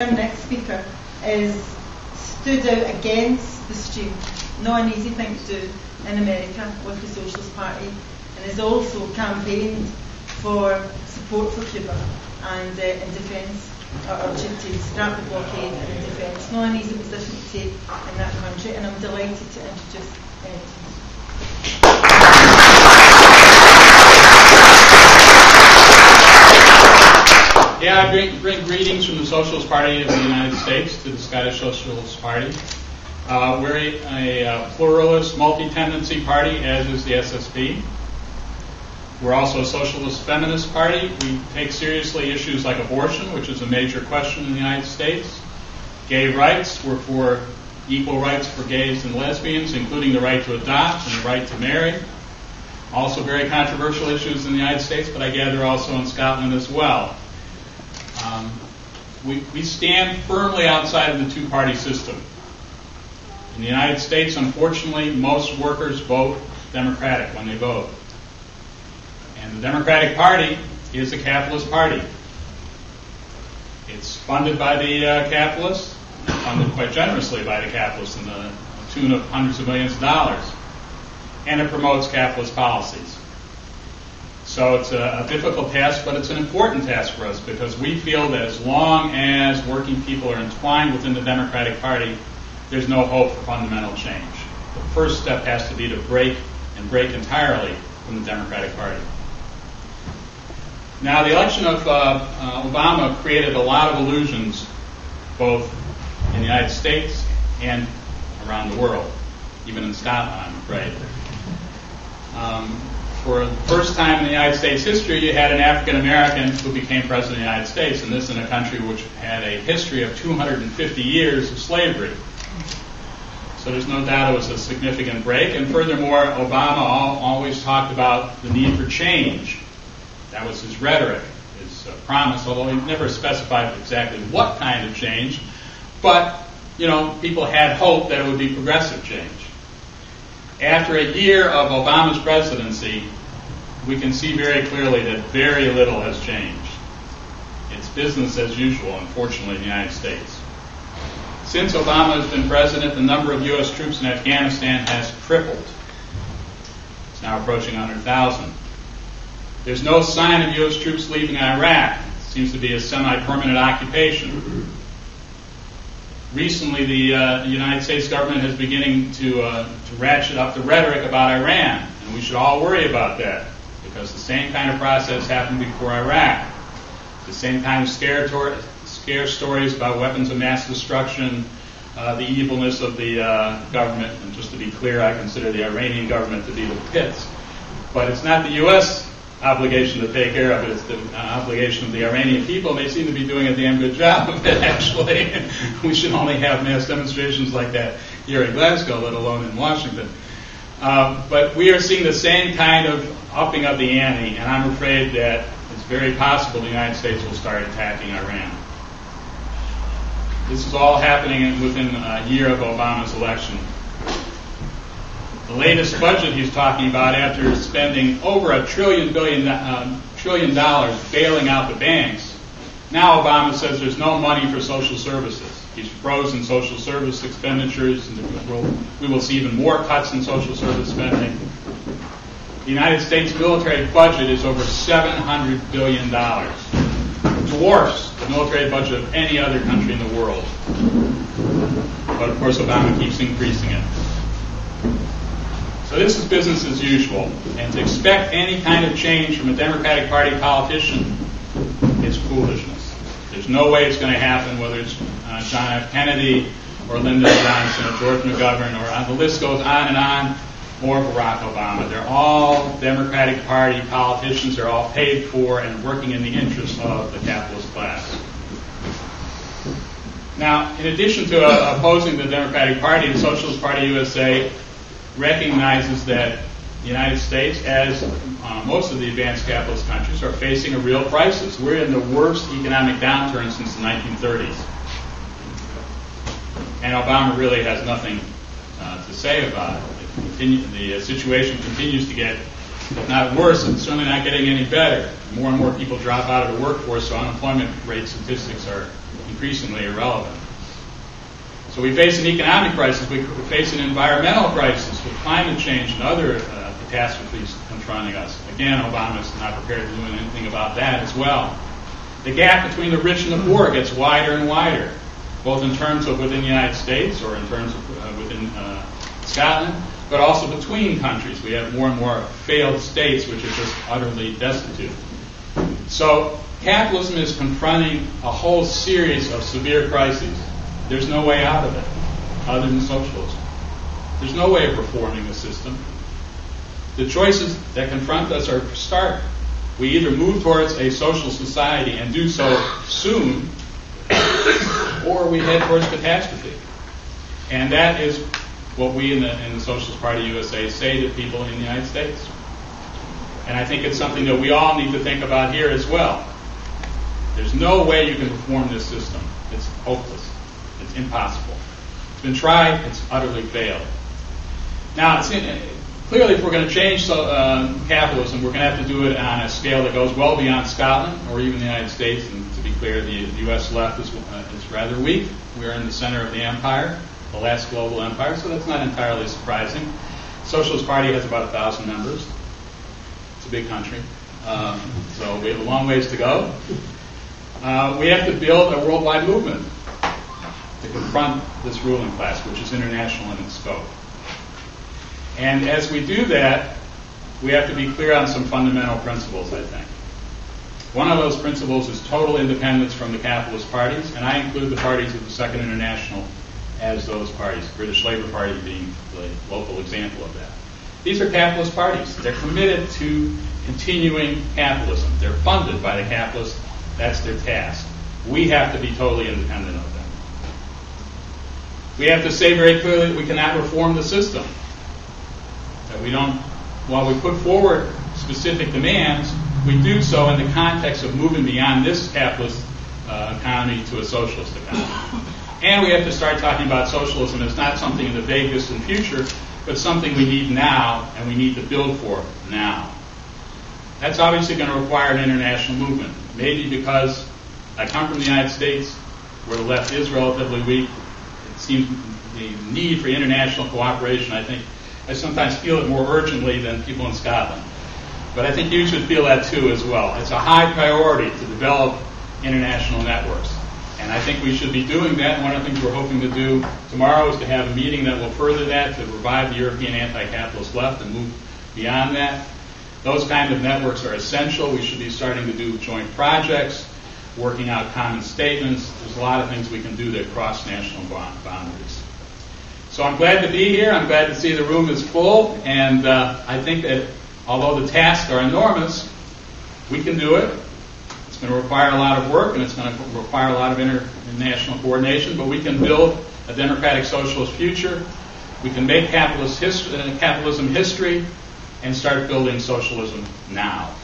Our next speaker stood out against the stream, not an easy thing to do in America with the Socialist Party, and has also campaigned for support for Cuba and in defence, or to scrap the blockade and in defence. Not an easy position to take in that country, and I'm delighted to introduce Ed. Yeah, I bring greetings from the Socialist Party of the United States to the Scottish Socialist Party. We're a pluralist, multi-tendency party, as is the SSP. We're also a socialist feminist party. We take seriously issues like abortion, which is a major question in the United States. Gay rights, we're for equal rights for gays and lesbians, including the right to adopt and the right to marry. Also very controversial issues in the United States, but I gather also in Scotland as well. We stand firmly outside of the two-party system. In the United States, unfortunately, most workers vote Democratic when they vote. And the Democratic Party is a capitalist party. It's funded by the capitalists, funded quite generously by the capitalists in the tune of hundreds of millions of dollars. And it promotes capitalist policies. So it's a difficult task, but it's an important task for us because we feel that as long as working people are entwined within the Democratic Party, there's no hope for fundamental change. The first step has to be to break entirely from the Democratic Party. Now, the election of Obama created a lot of illusions, both in the United States and around the world, even in Scotland, I'm afraid. For the first time in the United States history, you had an African American who became president of the United States, and this in a country which had a history of 250 years of slavery. So there's no doubt it was a significant break. And furthermore, Obama always talked about the need for change. That was his rhetoric, his promise, although he never specified exactly what kind of change. But, people had hope that it would be progressive change. After a year of Obama's presidency, we can see very clearly that very little has changed. It's business as usual, unfortunately, in the United States. Since Obama has been president, the number of U.S. troops in Afghanistan has tripled. It's now approaching 100,000. There's no sign of U.S. troops leaving Iraq. It seems to be a semi-permanent occupation. Recently, the United States government is beginning to ratchet up the rhetoric about Iran, and we should all worry about that, because the same kind of process happened before Iraq. The same kind of scare stories about weapons of mass destruction, the evilness of the government, and just to be clear, I consider the Iranian government to be the pits. But it's not the U.S. obligation to take care of it. It's the obligation of the Iranian people. They seem to be doing a damn good job of it, actually. We should only have mass demonstrations like that here in Glasgow, let alone in Washington. But we are seeing the same kind of upping of the ante, and I'm afraid that it's very possible the United States will start attacking Iran. This is all happening within a year of Obama's election. The latest budget he's talking about, after spending over $1 trillion bailing out the banks, now Obama says there's no money for social services. He's frozen social service expenditures, and we will see even more cuts in social service spending. The United States military budget is over $700 billion. Dwarfs the military budget of any other country in the world. But of course Obama keeps increasing it. So this is business as usual, and to expect any kind of change from a Democratic Party politician is foolishness. There's no way it's going to happen, whether it's John F. Kennedy or Lyndon Johnson or George McGovern, or the list goes on and on, or Barack Obama. They're all Democratic Party politicians. They're all paid for and working in the interest of the capitalist class. Now, in addition to opposing the Democratic Party, the Socialist Party USA recognizes that the United States, as most of the advanced capitalist countries, are facing a real crisis. We're in the worst economic downturn since the 1930s. And Obama really has nothing to say about it. The situation continues to get, if not worse, it's certainly not getting any better. More and more people drop out of the workforce, so unemployment rate statistics are increasingly irrelevant. So we face an economic crisis, we face an environmental crisis with climate change and other catastrophes confronting us. Again, Obama is not prepared to do anything about that as well. The gap between the rich and the poor gets wider and wider, both in terms of within the United States or in terms of within Scotland, but also between countries. We have more and more failed states which are just utterly destitute. So capitalism is confronting a whole series of severe crises. There's no way out of it other than socialism. There's no way of reforming the system. The choices that confront us are stark. We either move towards a social society and do so soon, or we head towards catastrophe. And that is what we in the Socialist Party USA say to people in the United States. And I think it's something that we all need to think about here as well. There's no way you can reform this system. It's hopeless. It's impossible. It's been tried. It's utterly failed. Now, clearly, if we're going to change capitalism, we're going to have to do it on a scale that goes well beyond Scotland or even the United States. And to be clear, the U.S. left is rather weak. We're in the center of the empire, the last global empire, so that's not entirely surprising. Socialist Party has about 1,000 members. It's a big country. So we have a long ways to go. We have to build a worldwide movement to confront this ruling class, which is international in its scope. And as we do that, we have to be clear on some fundamental principles, I think. One of those principles is total independence from the capitalist parties, and I include the parties of the Second International as those parties, British Labour Party being the local example of that. These are capitalist parties. They're committed to continuing capitalism. They're funded by the capitalists. That's their task. We have to be totally independent of them. We have to say very clearly that we cannot reform the system. That we don't, while we put forward specific demands, we do so in the context of moving beyond this capitalist economy to a socialist economy. And we have to start talking about socialism as not something in the vague distant future, but something we need now and we need to build for now. That's obviously going to require an international movement. Maybe because I come from the United States, where the left is relatively weak. It seems the need for international cooperation, I sometimes feel it more urgently than people in Scotland. But I think you should feel that too as well. It's a high priority to develop international networks. And I think we should be doing that. One of the things we're hoping to do tomorrow is to have a meeting that will further that, to revive the European anti-capitalist left and move beyond that. Those kind of networks are essential. We should be starting to do joint projects, working out common statements. There's a lot of things we can do that cross national boundaries. So I'm glad to be here. I'm glad to see the room is full. And I think that although the tasks are enormous, we can do it. It's going to require a lot of work, and it's going to require a lot of international coordination, but we can build a democratic socialist future. We can make capitalism history and start building socialism now.